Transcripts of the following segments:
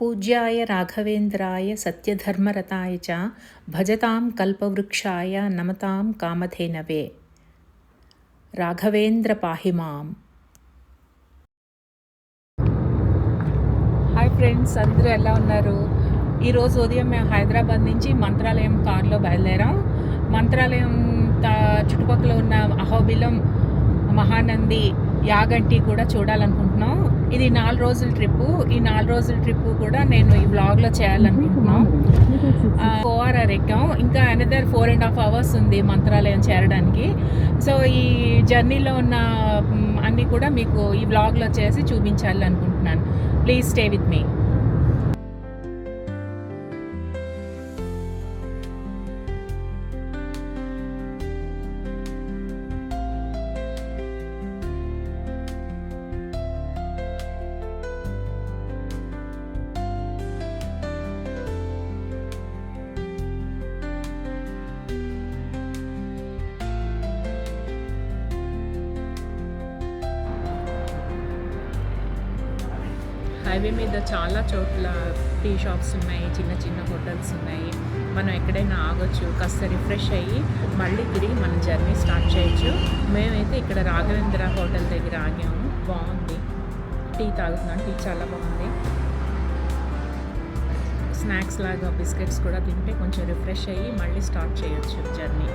పూజ్యాయ రాఘవేంద్రాయ సత్యధర్మరతాయ చ భజతాం కల్పవృక్షాయ నమతాం కామధేనవే. Raghavendra పాహిమాం. Hi friends, అందరూ ఎలా ఉన్నారు? ఈరోజు ఉదయం మేము హైదరాబాద్ నుంచి మంత్రాలయం కారులో బయలుదేరాం. మంత్రాలయం చుట్టుపక్కల ఉన్న అహోబిలం, మహానంది, యాగంటి కూడా చూడాలనుకుంటున్నాం. ఇది 4 రోజుల ట్రిప్పు. ఈ 4 రోజుల ట్రిప్పు కూడా నేను ఈ వ్లాగ్లో చేయాలనుకుంటున్నాం. 4 hour ఎక్కాం. ఇంకా అనదర్ 4.5 hours ఉంది మంత్రాలయం చేరడానికి. సో ఈ జర్నీలో ఉన్న అన్నీ కూడా మీకు ఈ వ్లాగ్లో చేసి చూపించాలనుకుంటున్నాను. Please stay with me. Highway మీద చాలా చోట్ల టీ షాప్స్ ఉన్నాయి, చిన్న చిన్న హోటల్స్ ఉన్నాయి. మనం ఎక్కడైనా ఆగొచ్చు, కాస్త రిఫ్రెష్ అయ్యి మళ్ళీ తిరిగి మన జర్నీ స్టార్ట్ చేయొచ్చు. మేమైతే ఇక్కడ రాఘవేంద్ర హోటల్ దగ్గర ఆగాము. బాగుంది, టీ తాగుతున్నాను. టీ చాలా బాగుంది. స్నాక్స్ లాగా బిస్కెట్స్ కూడా తింటే కొంచెం రిఫ్రెష్ అయ్యి మళ్ళీ స్టార్ట్ చేయొచ్చు జర్నీ.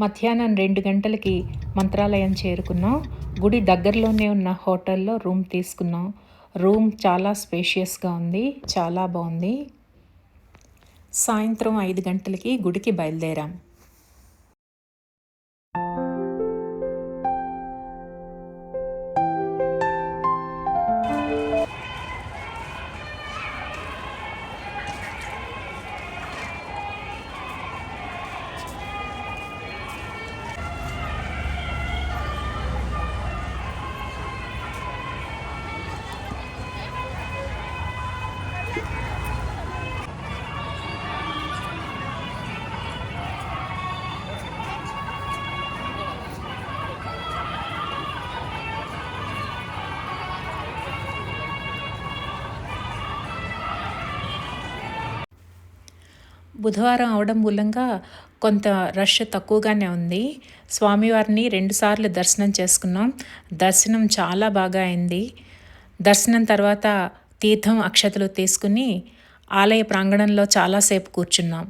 మధ్యాహ్నం 2 గంటలకి మంత్రాలయం చేరుకున్నాం. గుడి దగ్గరలోనే ఉన్న హోటల్లో రూమ్ తీసుకున్నాం. రూమ్ చాలా స్పేషియస్గా ఉంది, చాలా బాగుంది. సాయంత్రం 5 గంటలకి గుడికి బయలుదేరాం. బుధవారం అవడం మూలంగా కొంత రష్ తక్కువగానే ఉంది. స్వామివారిని 2 సార్లు దర్శనం చేసుకున్నాం. దర్శనం చాలా బాగా అయింది. దర్శనం తర్వాత తీర్థం, అక్షతలు తీసుకుని ఆలయ ప్రాంగణంలో చాలాసేపు కూర్చున్నాం.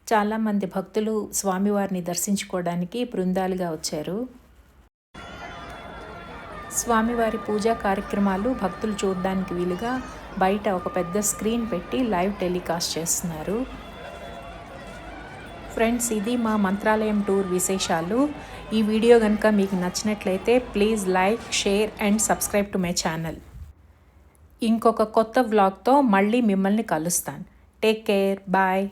చాలామంది భక్తులు స్వామివారిని దర్శించుకోవడానికి బృందాలుగా వచ్చారు. స్వామివారి పూజా కార్యక్రమాలు భక్తులు చూడడానికి వీలుగా బయట ఒక పెద్ద స్క్రీన్ పెట్టి లైవ్ టెలికాస్ట్ చేస్తున్నారు. ఫ్రెండ్స్, ఇది మా మంత్రాలయం టూర్ విశేషాలు. ఈ వీడియో కనుక మీకు నచ్చినట్లయితే please like, share and subscribe to my channel. ఇంకొక కొత్త వ్లాగ్తో మళ్ళీ మిమ్మల్ని కలుస్తాను. Take care, bye.